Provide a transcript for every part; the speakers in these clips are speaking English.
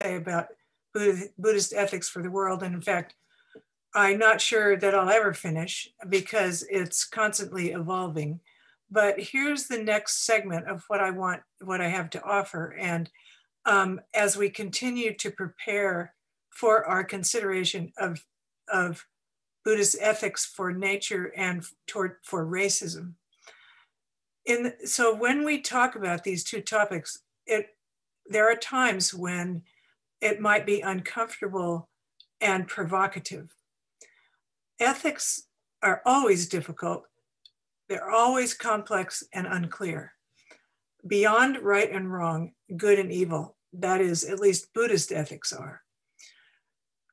say about Buddhist ethics for the world. And in fact, I'm not sure that I'll ever finish because it's constantly evolving. But here's the next segment of what I have to offer. And as we continue to prepare for our consideration of Buddhist ethics for nature and for racism. So when we talk about these two topics, there are times when it might be uncomfortable and provocative. Ethics are always difficult. They're always complex and unclear. Beyond right and wrong, good and evil, that is, at least Buddhist ethics are.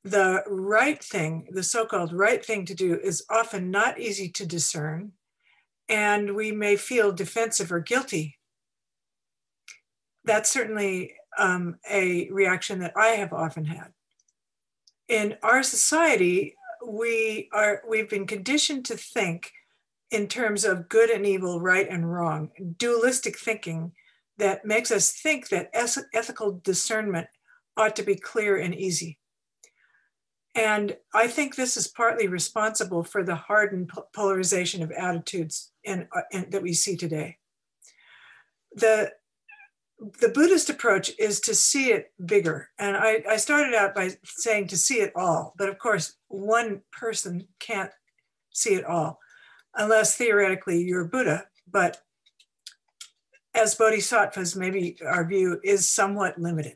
The right thing, the so-called right thing to do, is often not easy to discern, and we may feel defensive or guilty. That's certainly a reaction that I have often had. In our society, we've been conditioned to think in terms of good and evil, right and wrong, dualistic thinking that makes us think that ethical discernment ought to be clear and easy. And I think this is partly responsible for the hardened polarization of attitudes that we see today. The Buddhist approach is to see it bigger. And I started out by saying to see it all, but of course, one person can't see it all, unless theoretically you're Buddha. But as bodhisattvas, maybe our view is somewhat limited.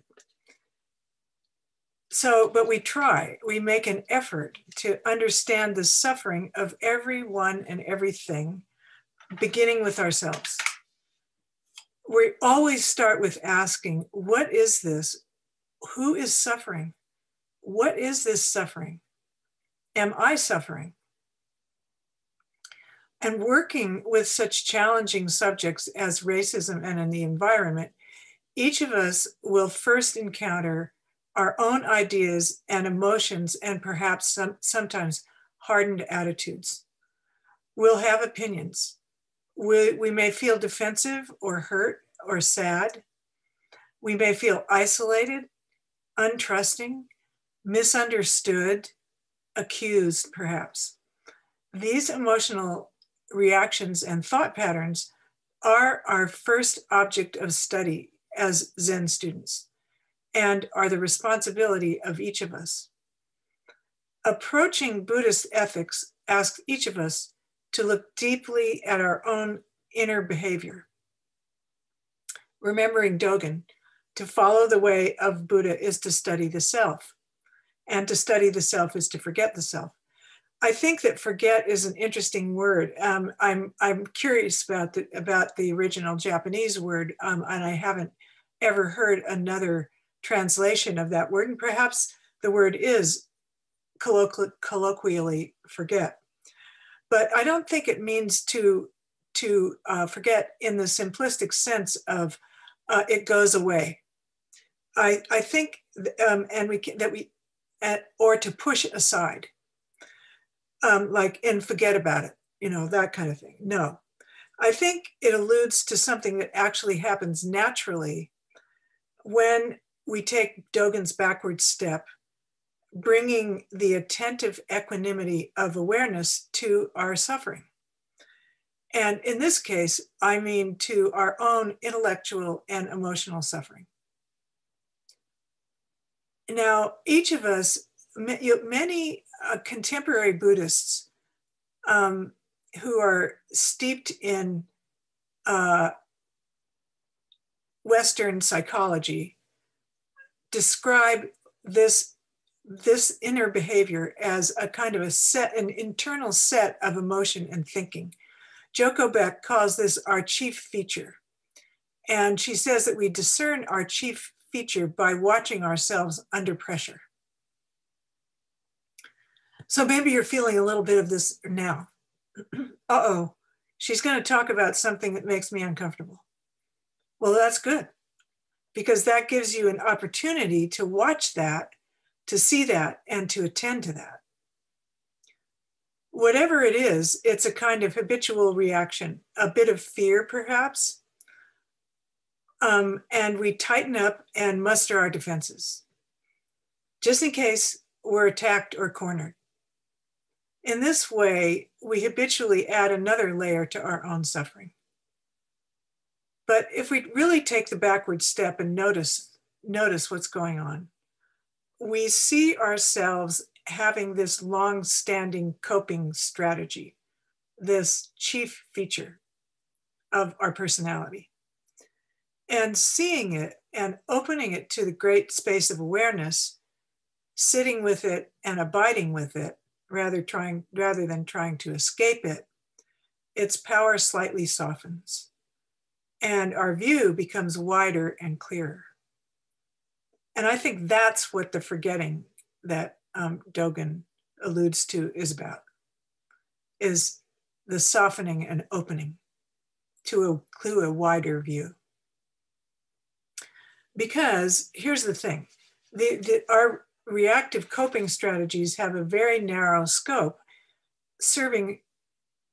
So, but we make an effort to understand the suffering of everyone and everything, beginning with ourselves. We always start with asking, what is this? Who is suffering? What is this suffering? Am I suffering? And working with such challenging subjects as racism and in the environment, each of us will first encounter our own ideas and emotions and perhaps sometimes hardened attitudes. We'll have opinions. We may feel defensive or hurt or sad. We may feel isolated, untrusting, misunderstood, accused, perhaps. These emotional reactions and thought patterns are our first object of study as Zen students and are the responsibility of each of us. Approaching Buddhist ethics asks each of us to look deeply at our own inner behavior. Remembering Dogen, to follow the way of Buddha is to study the self, and to study the self is to forget the self. I think that forget is an interesting word. I'm curious about the original Japanese word, and I haven't ever heard another translation of that word, and perhaps the word is colloquially forget. But I don't think it means to forget in the simplistic sense of it goes away. I think, or to push aside, like and forget about it, that kind of thing. No, I think it alludes to something that actually happens naturally when we take Dogen's backward step, bringing the attentive equanimity of awareness to our suffering. And in this case, I mean to our own intellectual and emotional suffering. Now, each of us, many contemporary Buddhists who are steeped in Western psychology describe this inner behavior as a kind of an internal set of emotion and thinking. Joko Beck calls this our chief feature. And she says that we discern our chief feature by watching ourselves under pressure. So maybe you're feeling a little bit of this now. Uh-oh, she's going to talk about something that makes me uncomfortable. Well, that's good, because that gives you an opportunity to watch that, to see that, and to attend to that. Whatever it is, it's a kind of habitual reaction, a bit of fear, perhaps. And we tighten up and muster our defenses. just in case we're attacked or cornered. In this way, we habitually add another layer to our own suffering. But if we really take the backward step and notice what's going on, we see ourselves having this long-standing coping strategy, this chief feature of our personality. And seeing it and opening it to the great space of awareness, sitting with it and abiding with it, rather than trying to escape it, its power slightly softens. And our view becomes wider and clearer. And I think that's what the forgetting that Dogen alludes to is about, is the softening and opening to a wider view. Because here's the thing, our reactive coping strategies have a very narrow scope, serving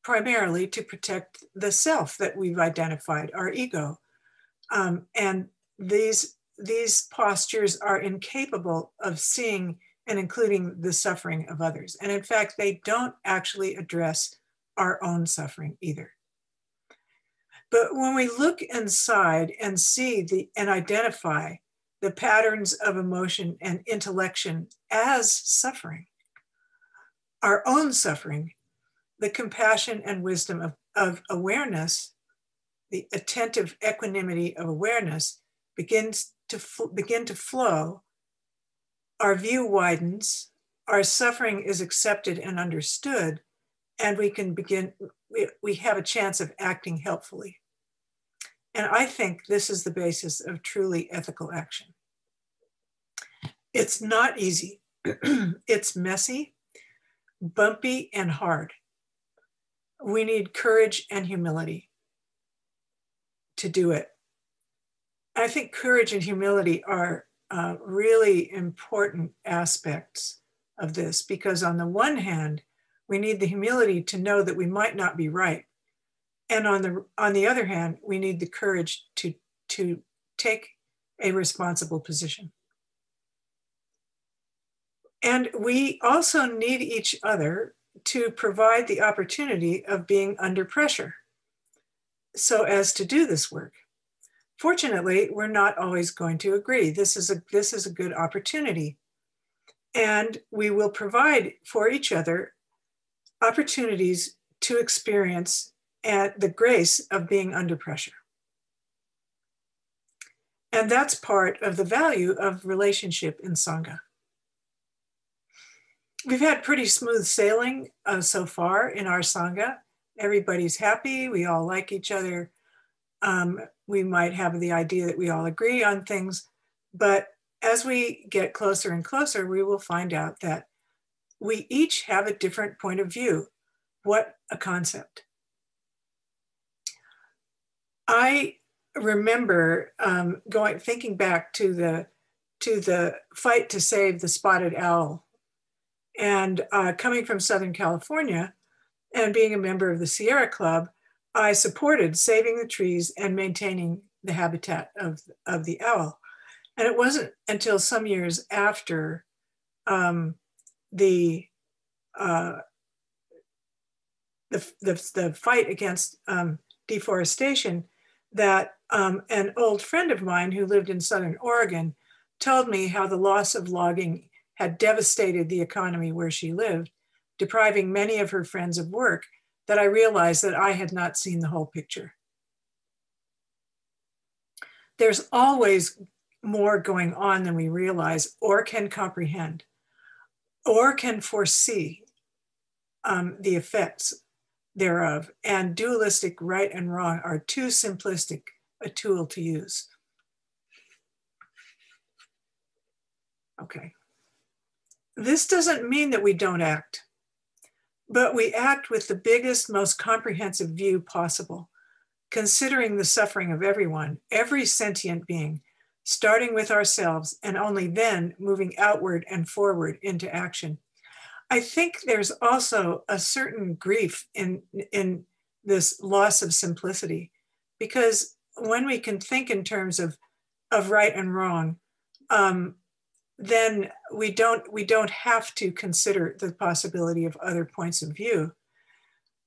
primarily to protect the self that we've identified, our ego. And these postures are incapable of seeing and including the suffering of others. And in fact, they don't actually address our own suffering either. But when we look inside and see and identify the patterns of emotion and intellection as suffering, our own suffering, the compassion and wisdom of awareness, the attentive equanimity of awareness begin to flow, our view widens, our suffering is accepted and understood, and we have a chance of acting helpfully. And I think this is the basis of truly ethical action. It's not easy. It's messy, bumpy, and hard. We need courage and humility to do it. I think courage and humility are really important aspects of this, because on the one hand, we need the humility to know that we might not be right. And on the other hand, we need the courage to take a responsible position. And we also need each other to provide the opportunity of being under pressure so as to do this work. Fortunately, we're not always going to agree. This is a good opportunity. And we will provide for each other opportunities to experience the grace of being under pressure. And that's part of the value of relationship in Sangha. We've had pretty smooth sailing so far in our Sangha. Everybody's happy. We all like each other. We might have the idea that we all agree on things, but as we get closer and closer, we will find out that we each have a different point of view. What a concept. I remember thinking back to the fight to save the spotted owl, and coming from Southern California and being a member of the Sierra Club, I supported saving the trees and maintaining the habitat of the owl. And it wasn't until some years after the fight against deforestation that an old friend of mine who lived in Southern Oregon told me how the loss of logging had devastated the economy where she lived, depriving many of her friends of work, that I realized that I had not seen the whole picture. There's always more going on than we realize or can comprehend or can foresee the effects thereof. And dualistic right and wrong are too simplistic a tool to use. Okay. This doesn't mean that we don't act, but we act with the biggest, most comprehensive view possible, considering the suffering of everyone, every sentient being, starting with ourselves and only then moving outward and forward into action. I think there's also a certain grief in this loss of simplicity, because when we can think in terms of right and wrong, then we don't have to consider the possibility of other points of view.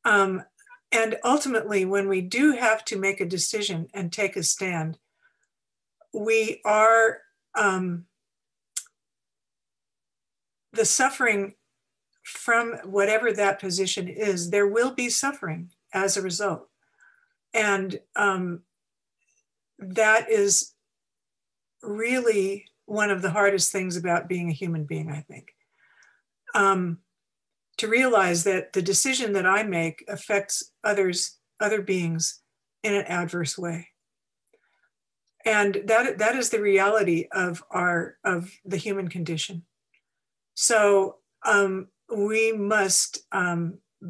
And ultimately, when we do have to make a decision and take a stand, we are the suffering from whatever that position is. There will be suffering as a result, and that is really one of the hardest things about being a human being, I think. To realize that the decision that I make affects other beings in an adverse way. And that is the reality of the human condition. So we must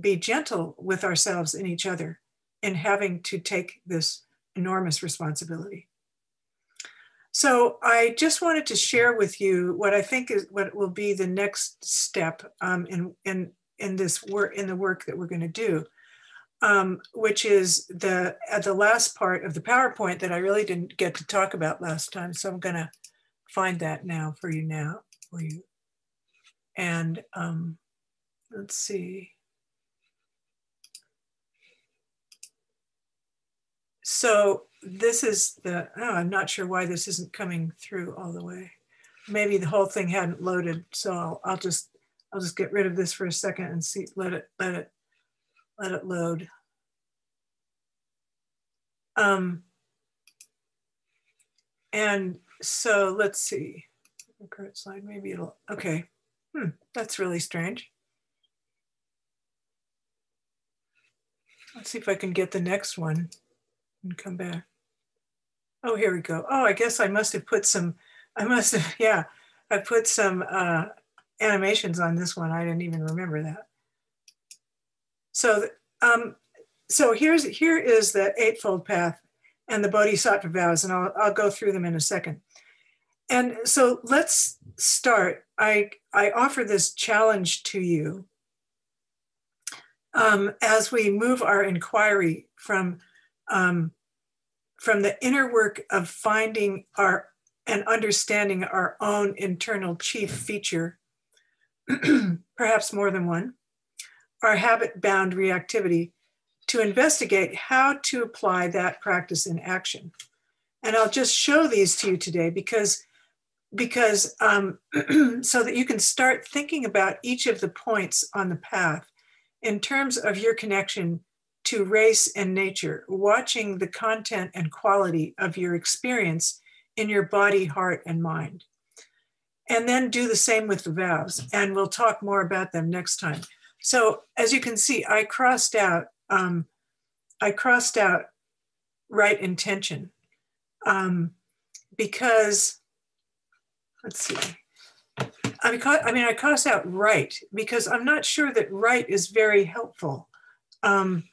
be gentle with ourselves and each other in having to take this enormous responsibility. So I just wanted to share with you what I think is what will be the next step in this work, in the work that we're going to do, which is at the last part of the PowerPoint that I really didn't get to talk about last time. So I'm going to find that now for you And let's see. So this is I'm not sure why this isn't coming through all the way. Maybe the whole thing hadn't loaded. So I'll just get rid of this for a second and see, let it load. And so let's see, current slide, maybe it'll, okay. That's really strange. Let's see if I can get the next one and come back. Oh, here we go. Oh, I guess I must have put some, yeah, I put some animations on this one. I didn't even remember that. So, so here is the Eightfold Path and the Bodhisattva vows, and I'll go through them in a second. And so let's start. I offer this challenge to you as we move our inquiry from the inner work of finding and understanding our own internal chief feature, perhaps more than one, our habit-bound reactivity, to investigate how to apply that practice in action. And I'll just show these to you today because so that you can start thinking about each of the points on the path in terms of your connection to race and nature, watching the content and quality of your experience in your body, heart, and mind. And then do the same with the vows, and we'll talk more about them next time. So as you can see, I crossed out right intention because, let's see. I crossed out right because I'm not sure that right is very helpful. I'm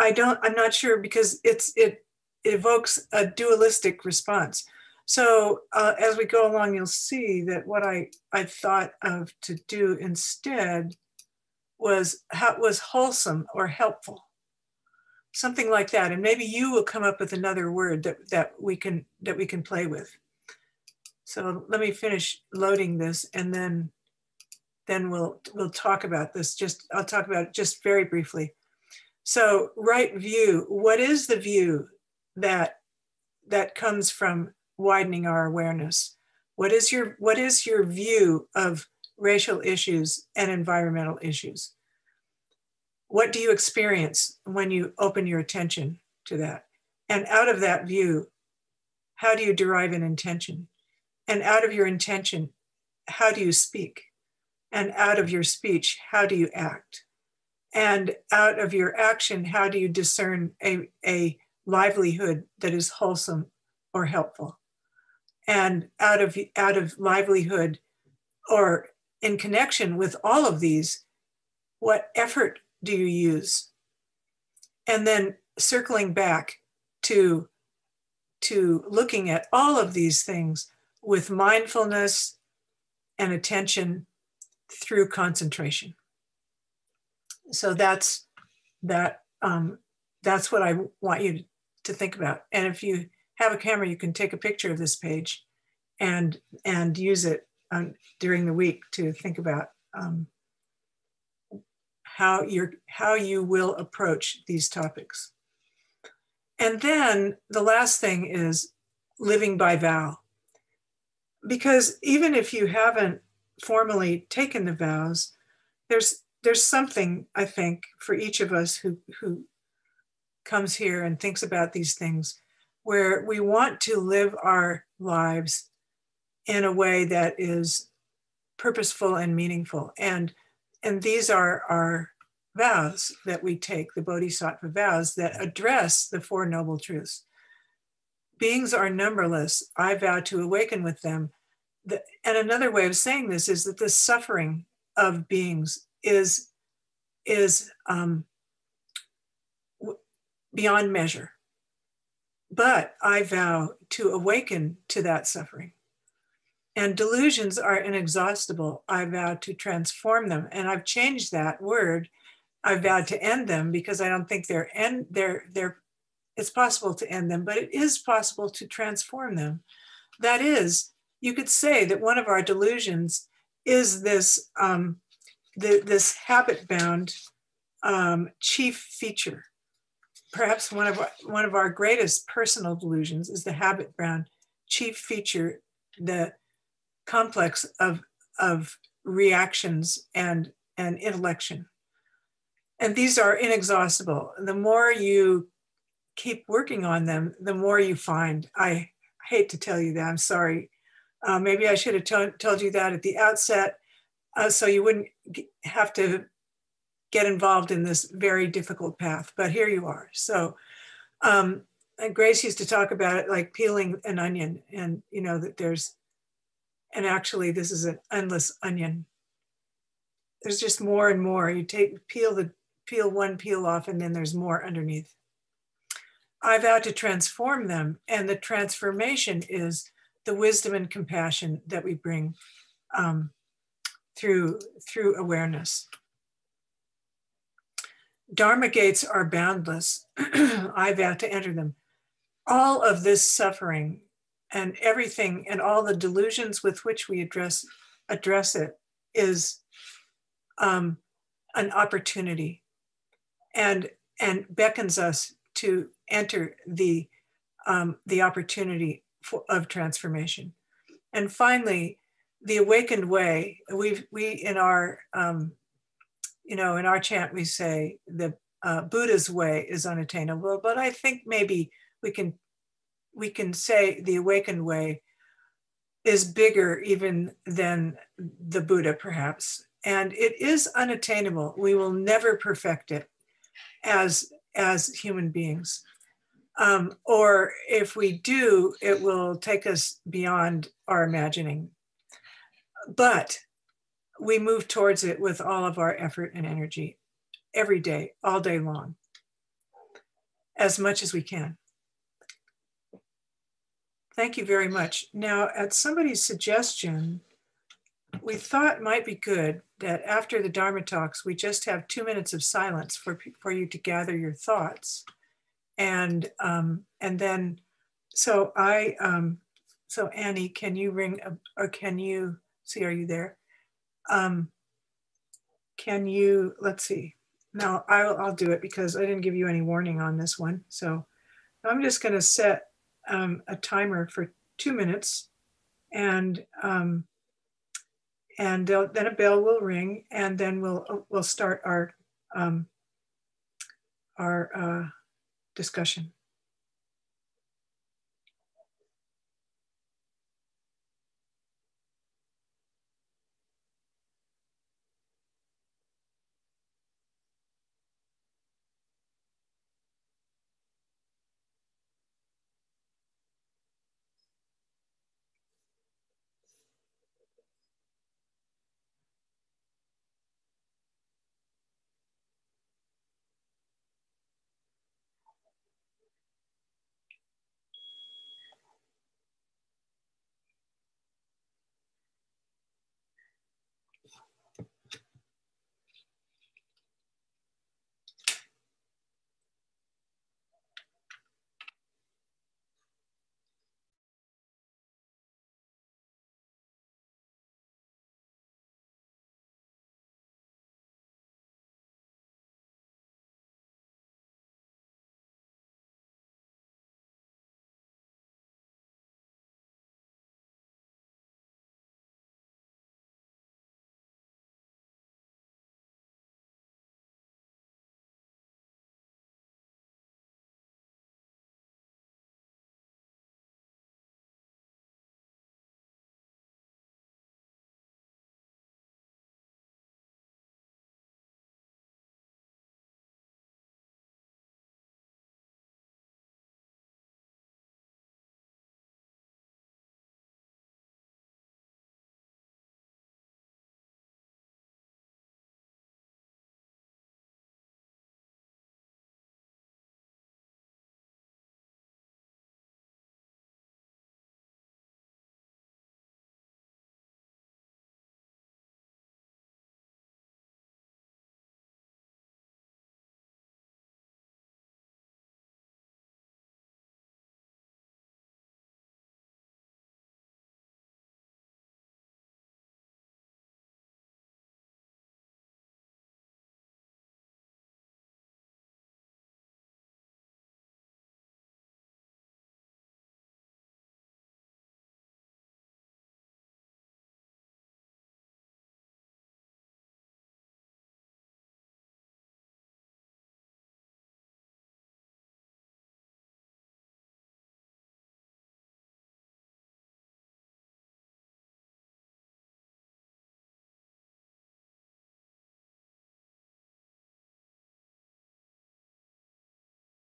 not sure because it evokes a dualistic response. So as we go along, you'll see that what I thought of to do instead was wholesome or helpful, something like that. And maybe you will come up with another word that we can play with. So let me finish loading this, and then we'll talk about this. I'll talk about it just very briefly. So right view, what is the view that comes from widening our awareness? What is your view of racial issues and environmental issues? What do you experience when you open your attention to that? And out of that view, how do you derive an intention? And out of your intention, how do you speak? And out of your speech, how do you act? And out of your action, how do you discern a livelihood that is wholesome or helpful? And out of livelihood, or in connection with all of these, what effort do you use? And then circling back to looking at all of these things with mindfulness and attention through concentration. So that's what I want you to think about. And if you have a camera, you can take a picture of this page and use it during the week to think about how you will approach these topics. And then the last thing is living by vow. Because even if you haven't formally taken the vows, there's something, I think, for each of us who comes here and thinks about these things, where we want to live our lives in a way that is purposeful and meaningful. And these are our vows that we take, the Bodhisattva vows that address the Four Noble Truths. Beings are numberless. I vow to awaken with them. And another way of saying this is that the suffering of beings is beyond measure. But I vow to awaken to that suffering. And delusions are inexhaustible. I vow to transform them. And I've changed that word. I vowed to end them because I don't think it's possible to end them, but it is possible to transform them. That is, you could say that one of our delusions is this, this habit-bound chief feature. Perhaps one of our greatest personal delusions is the habit-bound chief feature, the complex of reactions and intellection. And these are inexhaustible. The more you keep working on them, the more you find. I hate to tell you that, I'm sorry. Maybe I should have told you that at the outset, so you wouldn't have to get involved in this very difficult path, but here you are. So and Grace used to talk about it like peeling an onion, and you know that and actually this is an endless onion. There's just more and more. You peel one peel off, and then there's more underneath. I vow to transform them, and the transformation is the wisdom and compassion that we bring through awareness. Dharma gates are boundless. I vow to enter them. All of this suffering and everything and all the delusions with which we address it is an opportunity, and beckons us to enter the opportunity of transformation. And finally, the awakened way. We in our in our chant we say the Buddha's way is unattainable, but I think maybe we can say the awakened way is bigger even than the Buddha, perhaps. And it is unattainable. We will never perfect it as human beings. Or if we do, it will take us beyond our imagining. But we move towards it with all of our effort and energy every day, all day long, as much as we can. Thank you very much. Now, at somebody's suggestion, we thought it might be good that after the Dharma talks, we just have 2 minutes of silence for you to gather your thoughts. And then, so Annie, can you ring, or can you, see, are you there? Can you, let's see. Now I'll do it because I didn't give you any warning on this one. So I'm just going to set a timer for 2 minutes, and then a bell will ring, and then we'll start our discussion.